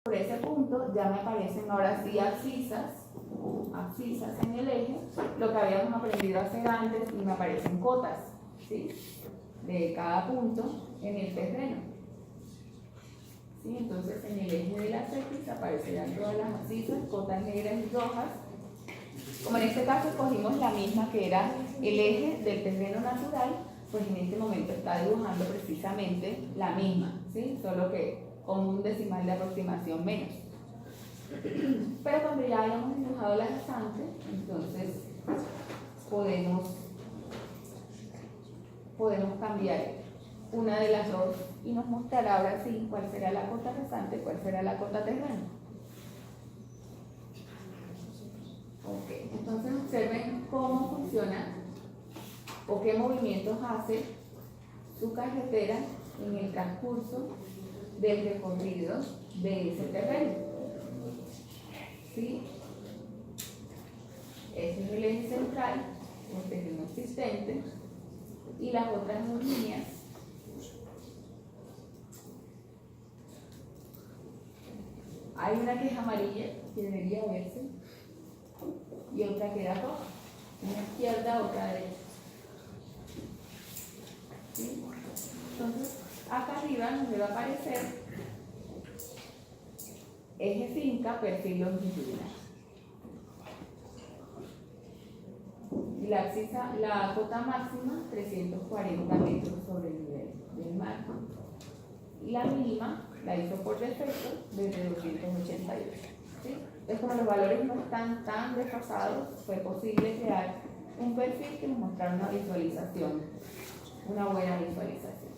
Por ese punto ya me aparecen ahora sí abscisas en el eje, lo que habíamos aprendido a hacer antes, y me aparecen cotas, ¿sí?, de cada punto en el terreno. ¿Sí? Entonces en el eje de las X aparecerán todas las abscisas, cotas negras y rojas. Como en este caso escogimos la misma que era el eje del terreno natural, pues en este momento está dibujando precisamente la misma, ¿sí?, solo que con un decimal de aproximación menos. Pero cuando ya hayamos dibujado la rasante, entonces podemos cambiar una de las dos y nos mostrará ahora sí cuál será la cota rasante, cuál será la cota terreno. Ok, entonces observen cómo funciona o qué movimientos hace su carretera en el transcurso del recorrido de ese terreno. ¿Sí? Ese es el eje central, el terreno existente, y las otras dos líneas hay una que es amarilla, que debería verse, y otra que era roja, una izquierda, otra derecha. ¿Sí? Entonces, acá arriba nos va a aparecer eje finca, perfil longitudinal. Y la cota máxima, 340 metros sobre el nivel del mar. Y la mínima la hizo por defecto desde 288. ¿Sí? Entonces, como los valores no están tan desfasados, fue posible crear un perfil que nos mostrara una visualización, una buena visualización.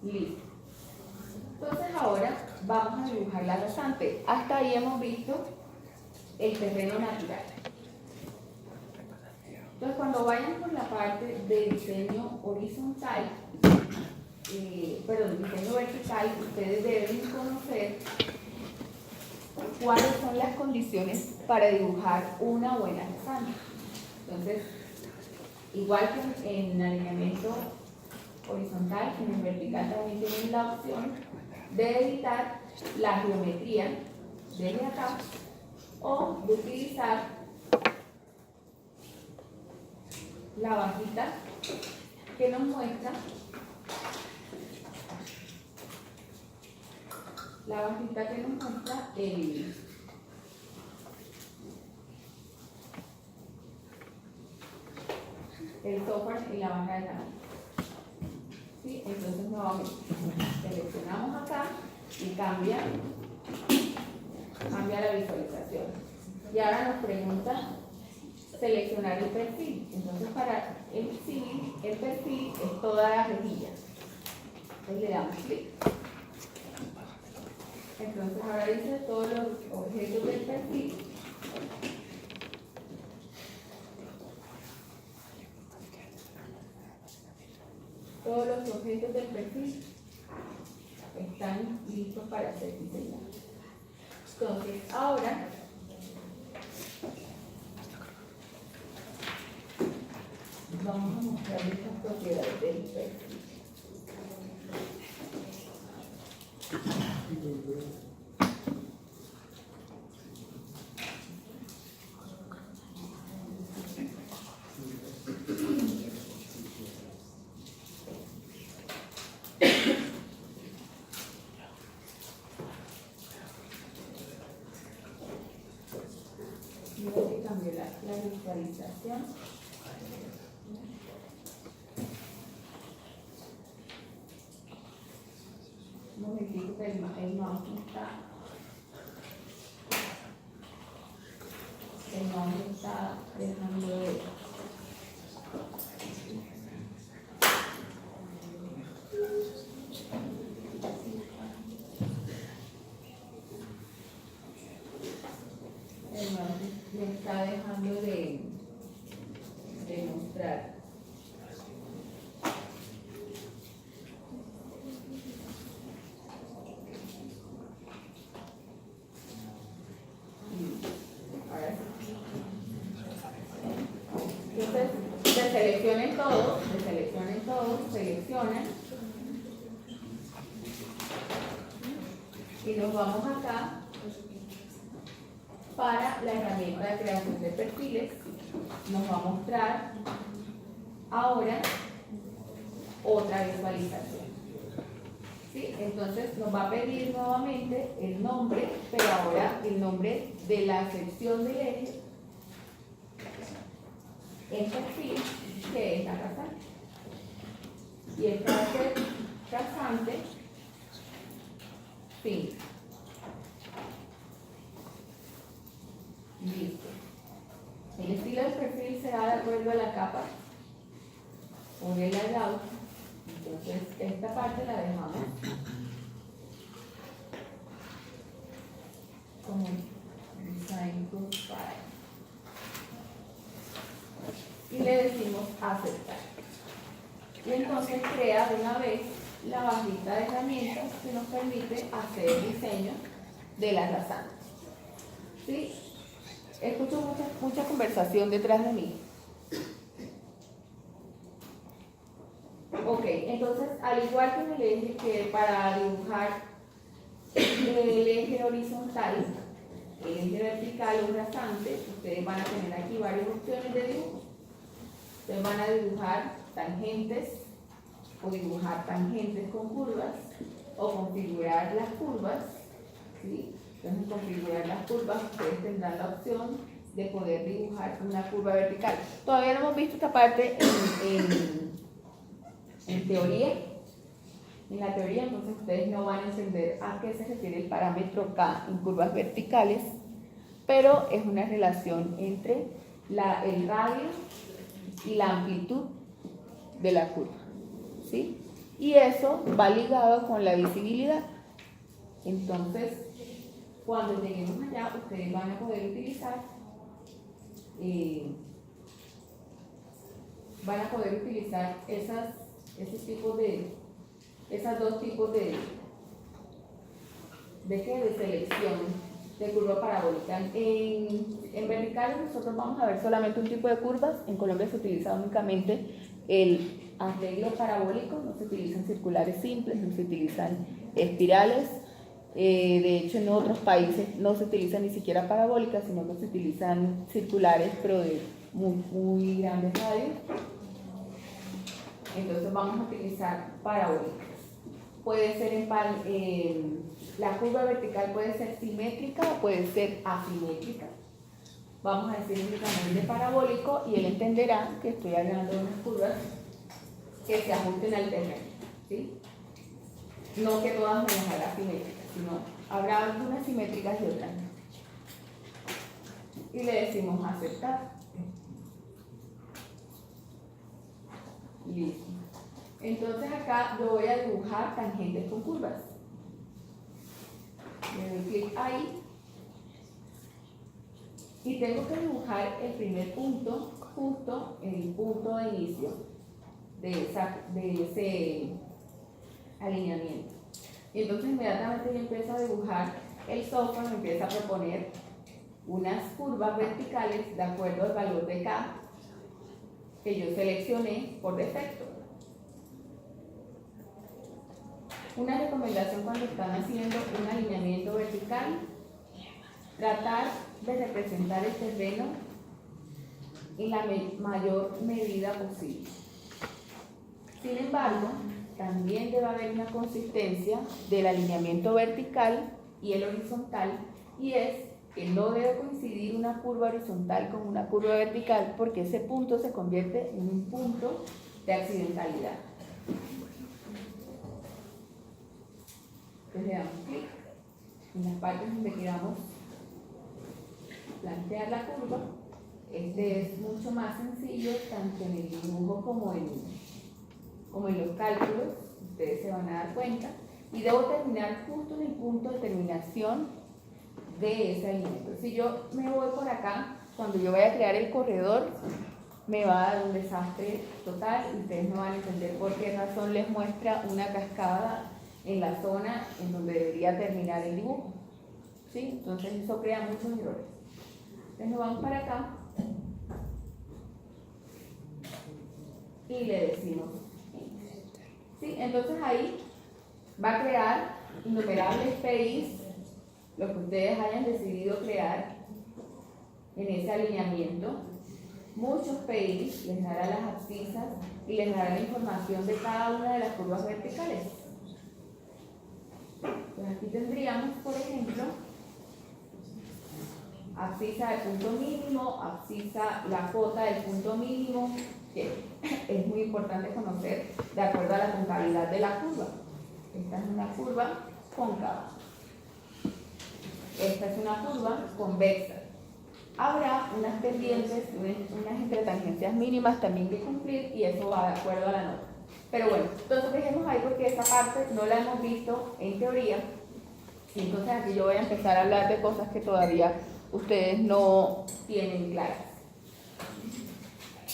Listo. Entonces ahora vamos a dibujar la rasante. Hasta ahí hemos visto el terreno natural. Entonces cuando vayan por la parte de diseño horizontal, diseño vertical, ustedes deben conocer cuáles son las condiciones para dibujar una buena rasante. Entonces, igual que en alineamiento horizontal, en el vertical también tienen la opción de editar la geometría desde acá o de utilizar la bajita que nos muestra el software y la baja de tamaño. ¿Sí? Entonces nuevamente seleccionamos acá y cambia la visualización. Y ahora nos pregunta seleccionar el perfil. Entonces para el perfil es toda la rejilla. Entonces le damos clic. Entonces ahora dice todos los objetos del perfil. Todos los objetos del perfil están listos para ser diseñados. Entonces, ahora vamos a mostrar estas propiedades del perfil. La visualización. Un momentito que el mouse está dejando de... me está dejando de mostrar. Ahora sí. Entonces, seleccionen todo, seleccionan y nos vamos acá para la herramienta de creación de perfiles. Nos va a mostrar ahora otra visualización. ¿Sí? Entonces nos va a pedir nuevamente el nombre, pero ahora el nombre de la sección del eje en perfil, que es la rasante. Y esta va a ser rasante fin. Listo. El estilo del perfil será de acuerdo a la capa o del layout. Entonces esta parte la dejamos como design group file y le decimos aceptar. Y entonces crea de una vez la barrita de herramientas que nos permite hacer el diseño de las rasantes. ¿Sí? Escucho mucha conversación detrás de mí. Ok, entonces al igual que en el eje, que para dibujar el eje horizontal, el eje vertical o rasante, ustedes van a tener aquí varias opciones de dibujo. Ustedes van a dibujar tangentes o dibujar tangentes con curvas o configurar las curvas, ¿sí? Entonces, en configurar las curvas, ustedes tendrán la opción de poder dibujar una curva vertical. Todavía no hemos visto esta parte en teoría. En la teoría, entonces, ustedes no van a entender a qué se refiere el parámetro K en curvas verticales, pero es una relación entre el radio y la amplitud de la curva, ¿sí? Y eso va ligado con la visibilidad. Entonces, cuando lleguemos allá, ustedes van a poder utilizar esas dos tipos de selección de curva parabólica. En vertical nosotros vamos a ver solamente un tipo de curvas. En Colombia se utiliza únicamente el arreglo parabólico, no se utilizan circulares simples, no se utilizan espirales. De hecho, en otros países no se utilizan ni siquiera parabólicas, sino que se utilizan circulares, pero de muy grandes radios. Entonces vamos a utilizar parabólicas. Puede ser la curva vertical puede ser simétrica o puede ser asimétrica. Vamos a decir únicamente parabólico y él entenderá que estoy hablando de unas curvas que se ajusten al terreno, ¿sí? No que todas me las haga simétricas, sino habrá algunas simétricas y otras no. Y le decimos aceptar. Listo. Entonces acá yo voy a dibujar tangentes con curvas. Le doy clic ahí. Y tengo que dibujar el primer punto, justo en el punto de inicio de ese alineamiento. Y entonces inmediatamente yo empiezo a dibujar, el software me empieza a proponer unas curvas verticales de acuerdo al valor de K que yo seleccioné por defecto. Una recomendación cuando están haciendo un alineamiento vertical: tratar de representar el terreno en la mayor medida posible. Sin embargo, también debe haber una consistencia del alineamiento vertical y el horizontal, y es que no debe coincidir una curva horizontal con una curva vertical, porque ese punto se convierte en un punto de accidentalidad. Entonces le damos clic en las partes donde queramos plantear la curva. Este es mucho más sencillo tanto en el dibujo como en los cálculos, ustedes se van a dar cuenta, y debo terminar justo en el punto de terminación de ese alineamiento. Si yo me voy por acá, cuando yo vaya a crear el corredor, me va a dar un desastre total y ustedes no van a entender por qué razón les muestra una cascada en la zona en donde debería terminar el dibujo, ¿sí? Entonces eso crea muchos errores. Entonces nos vamos para acá y le decimos, ¿sí? Entonces ahí va a crear innumerables PIs lo que ustedes hayan decidido crear en ese alineamiento. Muchos PI les dará las abscisas y les dará la información de cada una de las curvas verticales. Pues aquí tendríamos, por ejemplo, abscisa del punto mínimo, abscisa, la cota del punto mínimo, que es muy importante conocer de acuerdo a la concavidad de la curva. Esta es una curva cóncava. Esta es una curva convexa. Habrá unas pendientes, unas entretangencias mínimas también que cumplir y eso va de acuerdo a la nota. Pero bueno, entonces dejemos ahí porque esa parte no la hemos visto en teoría. Y entonces aquí yo voy a empezar a hablar de cosas que todavía ustedes no tienen claras.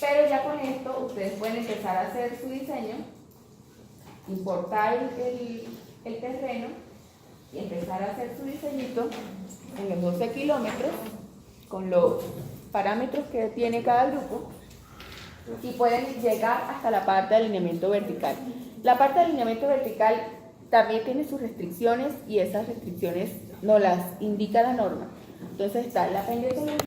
Pero ya con esto ustedes pueden empezar a hacer su diseño, importar el terreno y empezar a hacer su diseñito en los 12 kilómetros con los parámetros que tiene cada grupo y pueden llegar hasta la parte de alineamiento vertical. La parte de alineamiento vertical también tiene sus restricciones y esas restricciones nos las indica la norma. Entonces está la pendiente